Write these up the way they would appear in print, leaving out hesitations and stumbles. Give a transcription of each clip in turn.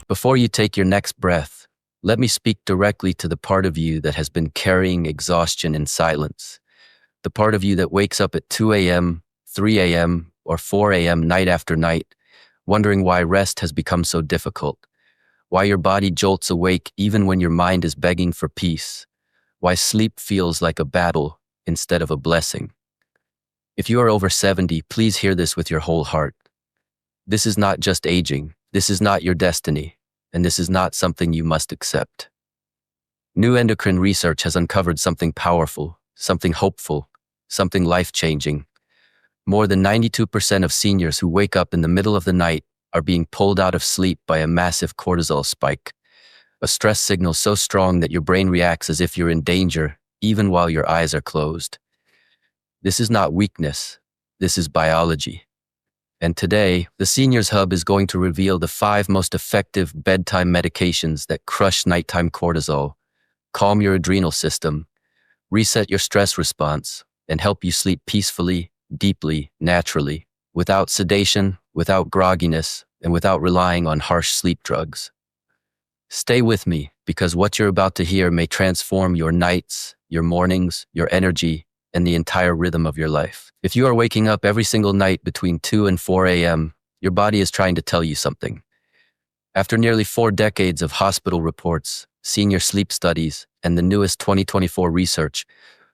Before you take your next breath, let me speak directly to the part of you that has been carrying exhaustion in silence. The part of you that wakes up at 2 a.m., 3 a.m., or 4 a.m. night after night, wondering why rest has become so difficult, why your body jolts awake even when your mind is begging for peace, why sleep feels like a battle instead of a blessing. If you are over 70, please hear this with your whole heart. This is not just aging, this is not your destiny, and this is not something you must accept. New endocrine research has uncovered something powerful, something hopeful, something life-changing. More than 92% of seniors who wake up in the middle of the night are being pulled out of sleep by a massive cortisol spike, a stress signal so strong that your brain reacts as if you're in danger, even while your eyes are closed. This is not weakness, this is biology. And today, the Seniors Hub is going to reveal the 5 most effective bedtime medications that crush nighttime cortisol, calm your adrenal system, reset your stress response, and help you sleep peacefully, deeply, naturally, without sedation, without grogginess, and without relying on harsh sleep drugs. Stay with me, because what you're about to hear may transform your nights, your mornings, your energy, and the entire rhythm of your life. If you are waking up every single night between 2 and 4 a.m., your body is trying to tell you something. After nearly 4 decades of hospital reports, senior sleep studies, and the newest 2024 research,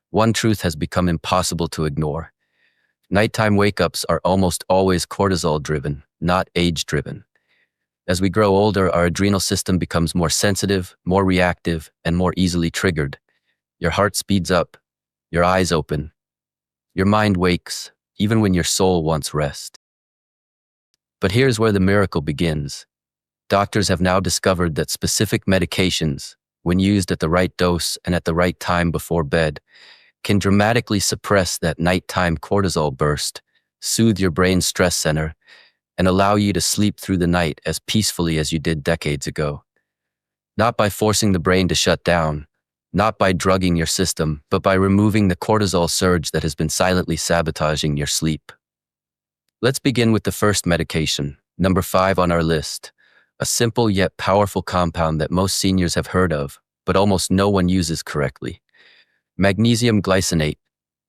one truth has become impossible to ignore. Nighttime wake-ups are almost always cortisol-driven, not age-driven. As we grow older, our adrenal system becomes more sensitive, more reactive, and more easily triggered. Your heart speeds up, your eyes open, your mind wakes, even when your soul wants rest. But here's where the miracle begins. Doctors have now discovered that specific medications, when used at the right dose and at the right time before bed, can dramatically suppress that nighttime cortisol burst, soothe your brain's stress center, and allow you to sleep through the night as peacefully as you did decades ago. Not by forcing the brain to shut down, not by drugging your system, but by removing the cortisol surge that has been silently sabotaging your sleep. Let's begin with the first medication, number 5 on our list, a simple yet powerful compound that most seniors have heard of, but almost no one uses correctly. Magnesium glycinate,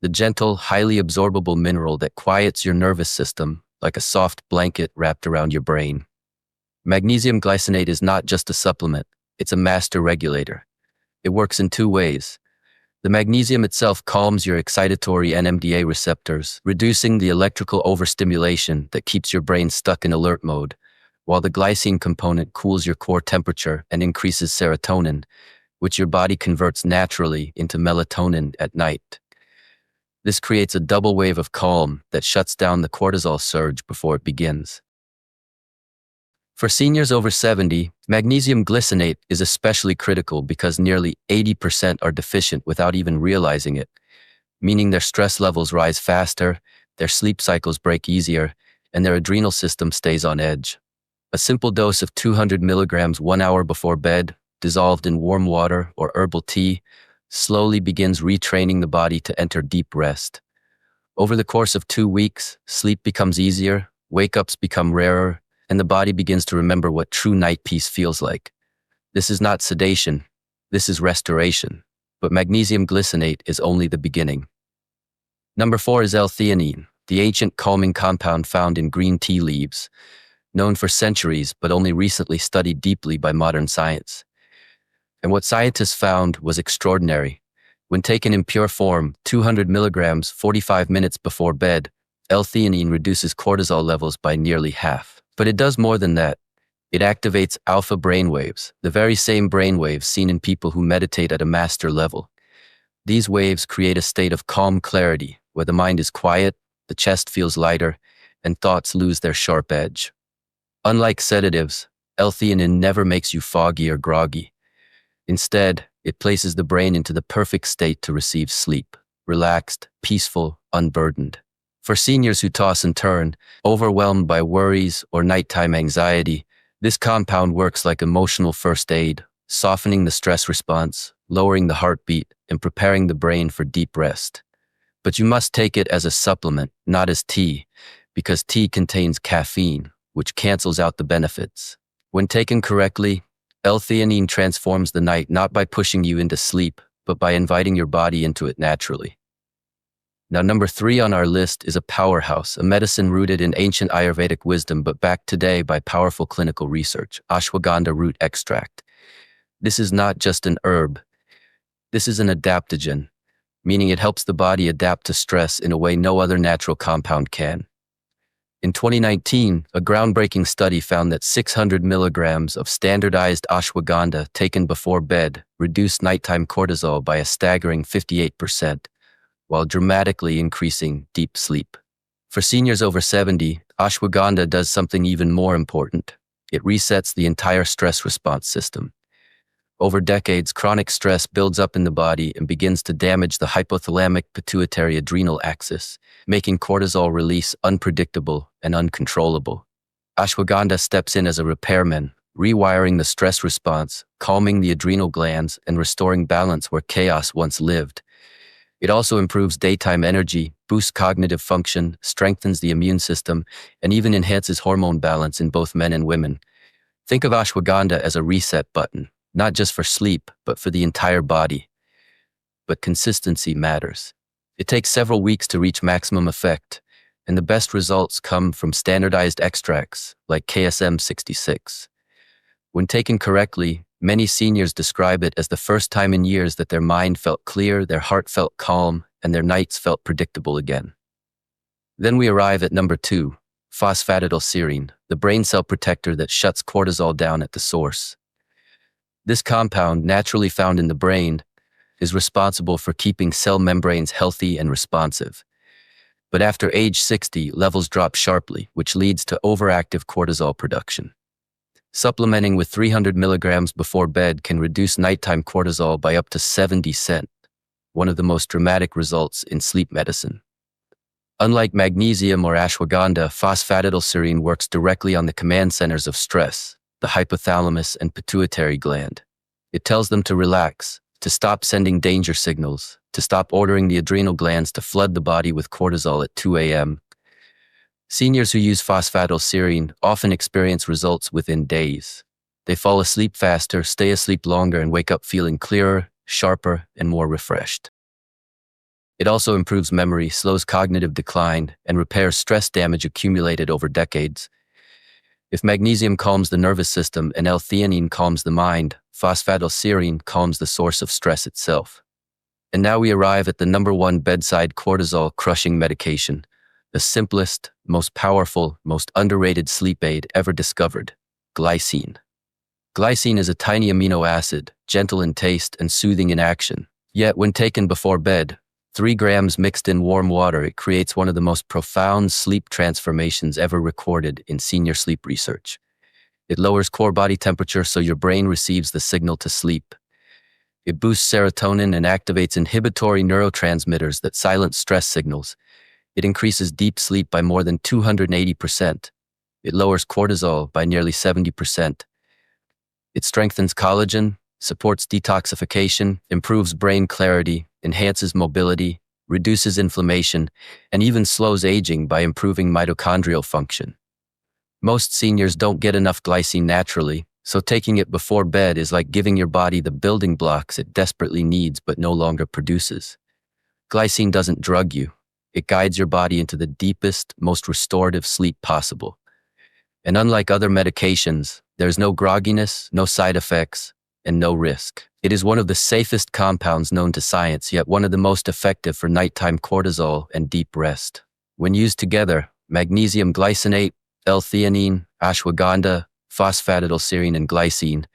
the gentle, highly absorbable mineral that quiets your nervous system like a soft blanket wrapped around your brain. Magnesium glycinate is not just a supplement, it's a master regulator. It works in 2 ways. The magnesium itself calms your excitatory NMDA receptors, reducing the electrical overstimulation that keeps your brain stuck in alert mode, while the glycine component cools your core temperature and increases serotonin, which your body converts naturally into melatonin at night. This creates a double wave of calm that shuts down the cortisol surge before it begins. For seniors over 70, magnesium glycinate is especially critical because nearly 80% are deficient without even realizing it, meaning their stress levels rise faster, their sleep cycles break easier, and their adrenal system stays on edge. A simple dose of 200 milligrams 1 hour before bed, dissolved in warm water or herbal tea, slowly begins retraining the body to enter deep rest. Over the course of 2 weeks, sleep becomes easier, wake-ups become rarer, and the body begins to remember what true night peace feels like. This is not sedation, this is restoration, but magnesium glycinate is only the beginning. Number 4 is L-theanine, the ancient calming compound found in green tea leaves, known for centuries but only recently studied deeply by modern science. And what scientists found was extraordinary. When taken in pure form, 200 milligrams 45 minutes before bed, L-theanine reduces cortisol levels by nearly half. But it does more than that. It activates alpha brainwaves, the very same brainwaves seen in people who meditate at a master level. These waves create a state of calm clarity, where the mind is quiet, the chest feels lighter, and thoughts lose their sharp edge. Unlike sedatives, L-theanine never makes you foggy or groggy. Instead, it places the brain into the perfect state to receive sleep, relaxed, peaceful, unburdened. For seniors who toss and turn, overwhelmed by worries or nighttime anxiety, this compound works like emotional first aid, softening the stress response, lowering the heartbeat, and preparing the brain for deep rest. But you must take it as a supplement, not as tea, because tea contains caffeine, which cancels out the benefits. When taken correctly, L-theanine transforms the night not by pushing you into sleep, but by inviting your body into it naturally. Now, number 3 on our list is a powerhouse, a medicine rooted in ancient Ayurvedic wisdom but backed today by powerful clinical research: Ashwagandha root extract. This is not just an herb. This is an adaptogen, meaning it helps the body adapt to stress in a way no other natural compound can. In 2019, a groundbreaking study found that 600 milligrams of standardized ashwagandha taken before bed reduced nighttime cortisol by a staggering 58%, while dramatically increasing deep sleep. For seniors over 70, ashwagandha does something even more important. It resets the entire stress response system. Over decades, chronic stress builds up in the body and begins to damage the hypothalamic pituitary adrenal axis, making cortisol release unpredictable and uncontrollable. Ashwagandha steps in as a repairman, rewiring the stress response, calming the adrenal glands, and restoring balance where chaos once lived. It also improves daytime energy, boosts cognitive function, strengthens the immune system, and even enhances hormone balance in both men and women. Think of ashwagandha as a reset button, not just for sleep, but for the entire body. But consistency matters. It takes several weeks to reach maximum effect, and the best results come from standardized extracts like KSM 66. When taken correctly, many seniors describe it as the first time in years that their mind felt clear, their heart felt calm, and their nights felt predictable again. Then we arrive at number 2, phosphatidylserine, the brain cell protector that shuts cortisol down at the source. This compound, naturally found in the brain, is responsible for keeping cell membranes healthy and responsive. But after age 60, levels drop sharply, which leads to overactive cortisol production. Supplementing with 300 milligrams before bed can reduce nighttime cortisol by up to 70%, one of the most dramatic results in sleep medicine. Unlike magnesium or ashwagandha, phosphatidylserine works directly on the command centers of stress, the hypothalamus and pituitary gland. It tells them to relax, to stop sending danger signals, to stop ordering the adrenal glands to flood the body with cortisol at 2 a.m. Seniors who use phosphatidylserine often experience results within days. They fall asleep faster, stay asleep longer, and wake up feeling clearer, sharper, and more refreshed. It also improves memory, slows cognitive decline, and repairs stress damage accumulated over decades. If magnesium calms the nervous system and L-theanine calms the mind, phosphatidylserine calms the source of stress itself. And now we arrive at the number 1 bedside cortisol-crushing medication, the simplest, most powerful, most underrated sleep aid ever discovered: glycine. Glycine is a tiny amino acid, gentle in taste and soothing in action. Yet when taken before bed, 3 grams mixed in warm water, it creates one of the most profound sleep transformations ever recorded in senior sleep research. It lowers core body temperature so your brain receives the signal to sleep. It boosts serotonin and activates inhibitory neurotransmitters that silence stress signals. It increases deep sleep by more than 280%. It lowers cortisol by nearly 70%. It strengthens collagen, supports detoxification, improves brain clarity, enhances mobility, reduces inflammation, and even slows aging by improving mitochondrial function. Most seniors don't get enough glycine naturally, so taking it before bed is like giving your body the building blocks it desperately needs but no longer produces. Glycine doesn't drug you. It guides your body into the deepest, most restorative sleep possible. And unlike other medications, there's no grogginess, no side effects, and no risk. It is one of the safest compounds known to science, yet one of the most effective for nighttime cortisol and deep rest. When used together, magnesium glycinate, L-theanine, ashwagandha, phosphatidylserine, and glycine,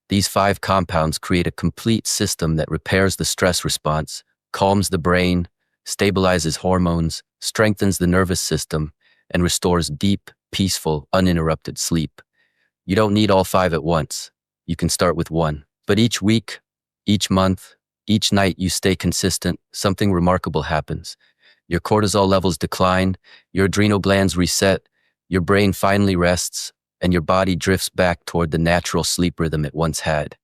these 5 compounds create a complete system that repairs the stress response, calms the brain, stabilizes hormones, strengthens the nervous system, and restores deep, peaceful, uninterrupted sleep. You don't need all 5 at once. You can start with 1. But each week, each month, each night you stay consistent, something remarkable happens. Your cortisol levels decline, your adrenal glands reset, your brain finally rests, and your body drifts back toward the natural sleep rhythm it once had.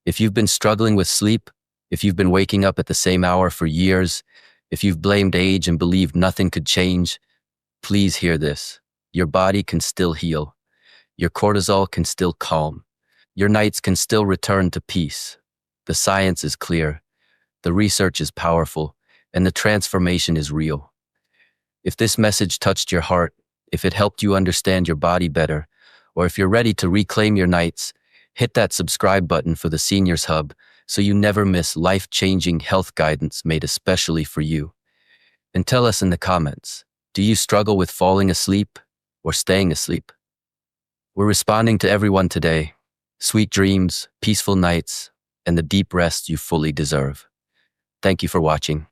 If you've been struggling with sleep, if you've been waking up at the same hour for years, if you've blamed age and believed nothing could change, please hear this. Your body can still heal. Your cortisol can still calm. Your nights can still return to peace. The science is clear, the research is powerful, and the transformation is real. If this message touched your heart, if it helped you understand your body better, or if you're ready to reclaim your nights, hit that subscribe button for the Seniors Hub so you never miss life-changing health guidance made especially for you. And tell us in the comments, do you struggle with falling asleep or staying asleep? We're responding to everyone today. Sweet dreams, peaceful nights, and the deep rest you fully deserve. Thank you for watching.